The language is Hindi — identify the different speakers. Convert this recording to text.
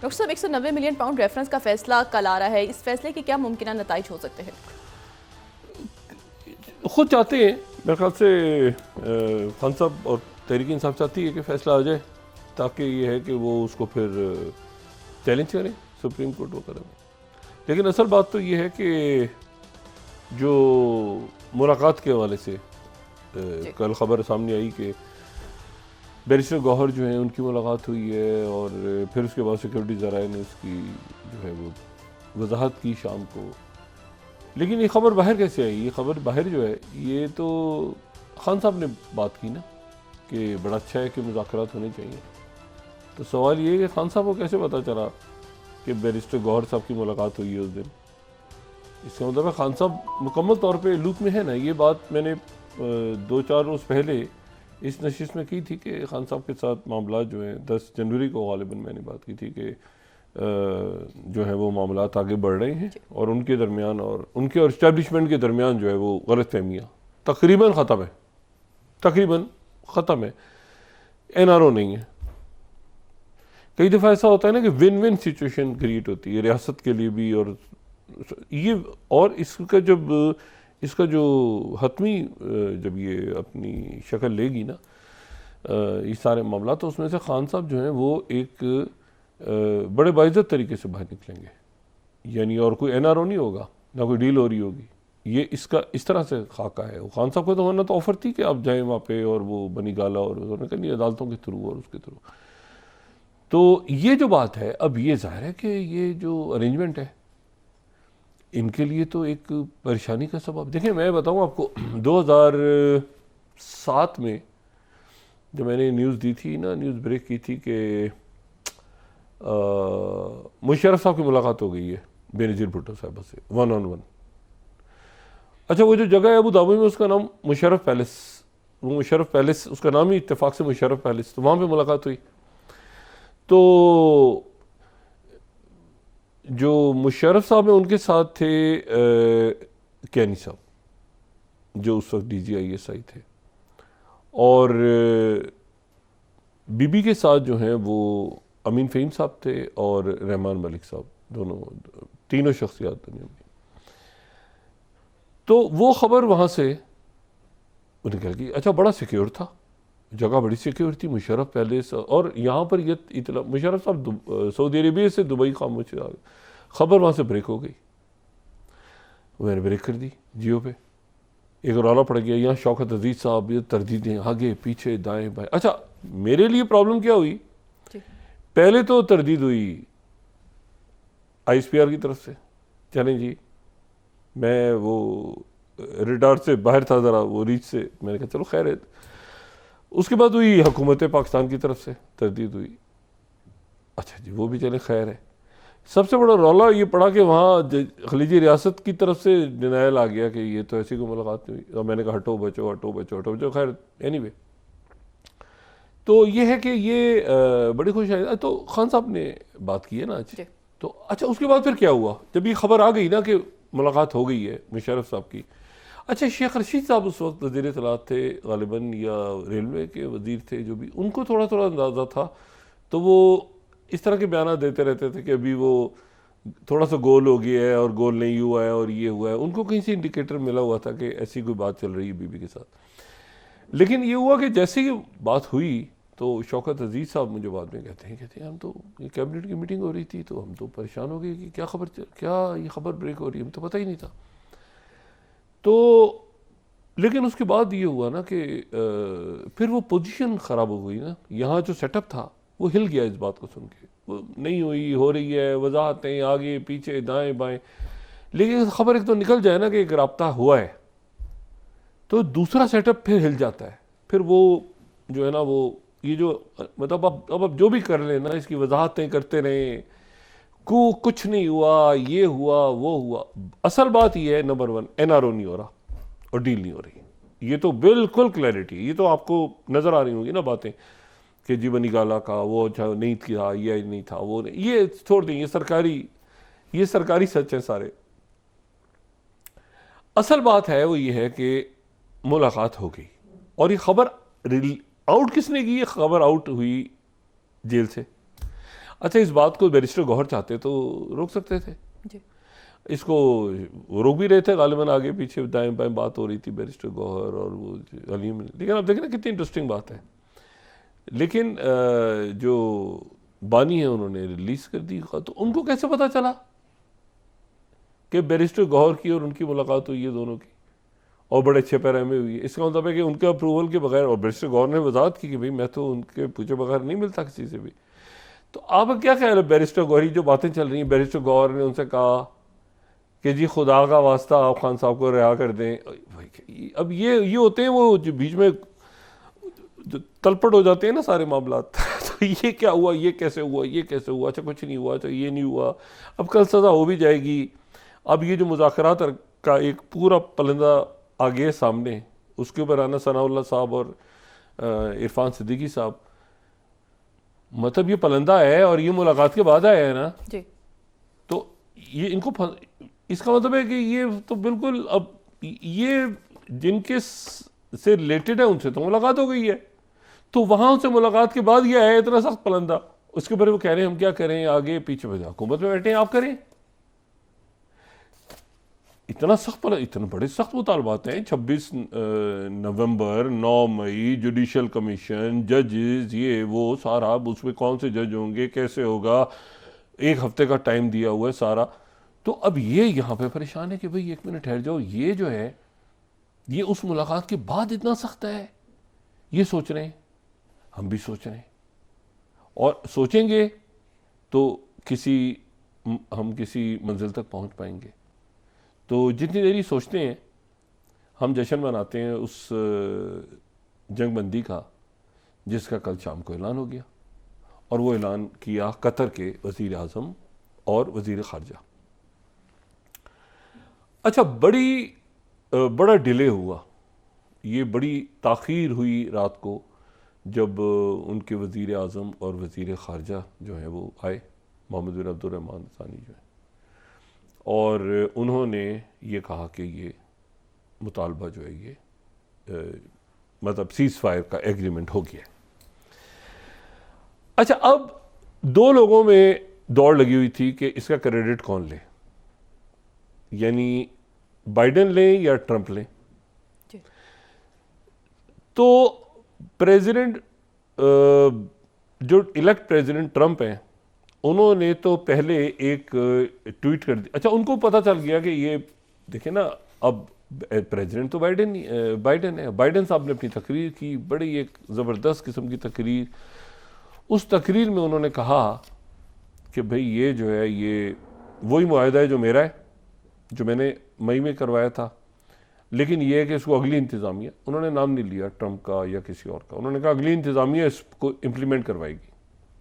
Speaker 1: डॉक्टर साहब, 190 मिलियन पाउंड रेफरेंस का फैसला कल आ रहा है, इस फैसले के क्या मुमकिन नताइज हो सकते हैं?
Speaker 2: खुद चाहते हैं मेरे ख्याल से खान साहब और तहरीक इंसाफ चाहती है कि फैसला आ जाए, ताकि ये है कि वो उसको फिर चैलेंज करें सुप्रीम कोर्ट वगैरह में। लेकिन असल बात तो ये है कि जो मुलाकात के हवाले से कल खबर सामने आई कि बैरिस्टर गौहर जो हैं उनकी मुलाकात हुई है, और फिर उसके बाद सिक्योरिटी ज़राए ने उसकी जो है वो वजाहत की शाम को। लेकिन ये खबर बाहर कैसे आई? ये खबर बाहर जो है ये तो खान साहब ने बात की ना कि बड़ा अच्छा है कि मुज़ाकरात होने चाहिए। तो सवाल ये है कि खान साहब को कैसे पता चला कि बैरिस्टर गौहर साहब की मुलाकात हुई है उस दिन? इसका मतलब है खान साहब मुकम्मल तौर पे लूप में है ना। ये बात मैंने 2-4 रोज़ पहले इस नशिश में की थी कि खान साहब के साथ मामला जो हैं 10 जनवरी को गालिबन मैंने बात की थी कि जो है वो मामलात आगे बढ़ रहे हैं, और उनके दरमियान और उनके और इस्टेब्लिशमेंट के दरमियान जो है वो गलत फहमियाँ तकरीबन ख़त्म है, तकरीबन ख़त्म है। NRO नहीं है। कई दफ़ा ऐसा होता है ना कि विन विन सिचुएशन क्रिएट होती है रियासत के लिए भी, और ये और इसका जो हतमी जब ये अपनी शक्ल लेगी ना ये सारे मामला, तो उसमें से खान साहब जो हैं वो एक बड़े बाइज़्ज़त तरीके से बाहर निकलेंगे। यानी और कोई NRO नहीं होगा, ना कोई डील हो रही होगी। ये इसका इस तरह से खाका है। वो खान साहब को तो होना तो ऑफ़र थी कि आप जाएँ वहाँ पे, और वो बनी गाला और उन्होंने कहा नहीं अदालतों के थ्रू और उसके थ्रू। तो ये जो बात है, अब ये ज़ाहिर है कि ये जो अरेंजमेंट है इनके लिए तो एक परेशानी का सबब। देखिए मैं बताऊँ आपको 2007 में जब मैंने न्यूज़ दी थी ना, न्यूज़ ब्रेक की थी कि मुशर्रफ साहब की मुलाकात हो गई है बेनज़ीर भुट्टो साहब से 1 on 1। अच्छा, वो जो जगह है अबू धाबी में उसका नाम मुशर्रफ पैलेस, वो मुशर्रफ पैलेस उसका नाम ही इत्तेफाक से मुशर्रफ पैलेस, तो वहाँ पे मुलाकात हुई। तो जो मुशर्रफ साहब हैं उनके साथ थे कैनी साहब जो उस वक्त DGISI थे, और बीबी के साथ जो हैं वो अमीन फ़हीम साहब थे और रहमान मलिक साहब, दोनों तीनों शख्सियात दुनिया में। तो वो ख़बर वहाँ से निकल गई। अच्छा, बड़ा सिक्योर था, जगह बड़ी सिक्योर थी, मुशर्रफ पैलेस। और यहाँ पर ये इतला मुशर्रफ साहब सऊदी अरेबिया से दुबई खामोश आ गए, ख़बर वहाँ से ब्रेक हो गई। मैंने ब्रेक कर दी जियो पे, एक रौला पड़ गया यहाँ शौकत अजीज़ साहब ये तरदीदें आगे पीछे दाएं बाएं। अच्छा, मेरे लिए प्रॉब्लम क्या हुई? पहले तो तरदीद हुई ISPR की तरफ से, चलें जी मैं वो रिडार से बाहर था ज़रा, वो रीच से, मैंने कहा चलो खैर है। उसके बाद हुई हुकूमत पाकिस्तान की तरफ से तरदीद हुई। अच्छा जी, वो भी चले खैर है। सबसे बड़ा रौला ये पड़ा कि वहाँ खलीजी रियासत की तरफ से डिनायल आ गया कि ये तो ऐसी कोई मुलाकात नहीं हुई, और मैंने कहा हटो बचो हटो बचो हटो बचो। खैर एनीवे, तो ये है कि ये बड़ी खुश है। तो खान साहब ने बात की है ना आज। तो अच्छा, उसके बाद फिर क्या हुआ जब ये खबर आ गई ना कि मुलाकात हो गई है मुशर्रफ साहब की? अच्छा, शेख रशीद साहब उस वक्त वज़ीर इत्तलात थे गालिबन, या रेलवे के वज़ीर थे, जो भी, उनको थोड़ा थोड़ा अंदाज़ा था। तो वो इस तरह के बयान देते रहते थे कि अभी वो थोड़ा सा गोल हो गया है और गोल नहीं हुआ है और ये हुआ है। उनको कहीं से इंडिकेटर मिला हुआ था कि ऐसी कोई बात चल रही है बीबी के साथ। लेकिन ये हुआ कि जैसे ही बात हुई तो शौकत अजीज़ साहब मुझे बाद में कहते हैं हम तो ये कैबिनेट की मीटिंग हो रही थी तो हम तो परेशान हो गए कि क्या ये खबर ब्रेक हो रही है, हमें तो पता ही नहीं था। तो लेकिन उसके बाद ये हुआ ना कि फिर वो पोजीशन ख़राब हो गई ना, यहाँ जो सेटअप था वो हिल गया इस बात को सुन के। वो नहीं हुई, हो रही है वजाहतें आगे पीछे दाएं बाएं, लेकिन खबर एक तो निकल जाए ना कि एक राब्ता हुआ है, तो दूसरा सेटअप फिर हिल जाता है। फिर वो जो है ना वो ये जो मतलब अब जो भी कर लेना इसकी वजाहतें करते रहें, कुछ नहीं हुआ, ये हुआ वो हुआ। असल बात ये है, नंबर 1 NRO नहीं हो रहा और डील नहीं हो रही। ये तो बिल्कुल क्लैरिटी, ये तो आपको नज़र आ रही होगी ना बातें कि जी बनी गाला का वो अच्छा नहीं था, ये नहीं था, वो नहीं, ये छोड़ दें, ये सरकारी सच है सारे। असल बात है वो ये है कि मुलाकात हो गई, और ये खबर आउट किसने की? ये खबर आउट हुई जेल से। अच्छा, इस बात को बैरिस्टर गौहर चाहते तो रोक सकते थे,
Speaker 1: जी
Speaker 2: इसको वो रोक भी रहे थे, गालिबन आगे पीछे दाएं बाएं बात हो रही थी बैरिस्टर गौहर और वो अलीम। लेकिन आप देखें ना कितनी इंटरेस्टिंग बात है। लेकिन जो बानी है उन्होंने रिलीज कर दी, तो उनको कैसे पता चला कि बैरिस्टर गौहर की और उनकी मुलाकात हुई है दोनों की, और बड़े अच्छे पैरा में हुई है? इसका मतलब है कि उनके अप्रूवल के बगैर, और बैरिस्टर गौहर ने वजाहत की कि भाई मैं तो उनके पूछे बगैर नहीं मिलता किसी से भी। तो आपका क्या ख्याल है, बैरिस्टर गौहर जो बातें चल रही हैं, बैरिस्टर गौहर ने उनसे कहा कि जी खुदा का वास्ता आप खान साहब को रिहा कर दें। अब ये होते हैं वो जो बीच में जो तलपट हो जाते हैं ना सारे मामला तो ये क्या हुआ, ये कैसे हुआ, ये कैसे हुआ, अच्छा कुछ नहीं हुआ, अच्छा ये नहीं हुआ, अब कल सज़ा हो भी जाएगी। अब ये जो मुज़ाकरात का एक पूरा पलंदा आ गया सामने, उसके ऊपर राना सनाउल्लाह साहब और इरफान सिद्दीकी साहब, मतलब ये पलंदा है और ये मुलाकात के बाद आया है ना
Speaker 1: जी।
Speaker 2: तो ये इनको इसका मतलब है कि ये तो बिल्कुल, अब ये जिनके से रिलेटेड है उनसे तो मुलाकात हो गई है, तो वहां से मुलाकात के बाद ये आया इतना सख्त पलंदा, उसके ऊपर वो कह रहे हैं हम क्या करें, आगे पीछे बजा हुकूमत में बैठे हैं आप करें। इतना सख्त इतने बड़े सख्त मुतालबात हैं। 26 नवंबर, 9 मई जुडिशल कमीशन, जजेस, ये वो सारा, उसमें कौन से जज होंगे, कैसे होगा, 1 हफ्ते का टाइम दिया हुआ है सारा। तो अब ये यहाँ पे परेशान है कि भाई 1 मिनट ठहर जाओ, ये जो है ये उस मुलाकात के बाद इतना सख्त है, ये सोच रहे हैं, हम भी सोच रहे हैं, और सोचेंगे तो हम किसी मंजिल तक पहुंच पाएंगे। तो जितनी देरी सोचते हैं, हम जश्न मनाते हैं उस जंगबंदी का जिसका कल शाम को ऐलान हो गया, और वो ऐलान किया कतर के वज़ीर आज़म और वज़ीर ख़ारजा। अच्छा, बड़ा डिले हुआ, ये बड़ी ताख़ीर हुई रात को जब उनके वज़ीर आज़म और वज़ीर ख़ारजा जो है वो आए, मोहम्मद बिन अब्दुर्रहमान सानी जो है, और उन्होंने ये कहा कि ये मुतालबा जो है ये मतलब सीज़ फायर का एग्रीमेंट हो गया। अच्छा, अब 2 लोगों में दौड़ लगी हुई थी कि इसका क्रेडिट कौन ले, यानी बाइडेन लें या ट्रंप लें। तो प्रेसिडेंट जो इलेक्ट प्रेसिडेंट ट्रंप हैं, उन्होंने तो पहले एक ट्वीट कर दिया। अच्छा, उनको पता चल गया कि ये देखें ना, अब प्रेसिडेंट तो बाइडेन है। बाइडेन साहब ने अपनी तकरीर की, बड़ी एक ज़बरदस्त किस्म की तकरीर। उस तकरीर में उन्होंने कहा कि भाई ये जो है ये वही मुआहदा है जो मेरा है, जो मैंने मई में करवाया था, लेकिन ये है कि इसको अगली इंतज़ामिया, उन्होंने नाम नहीं लिया ट्रंप का या किसी और का, उन्होंने कहा अगली इंतज़ामिया इसको इम्प्लीमेंट करवाएगी।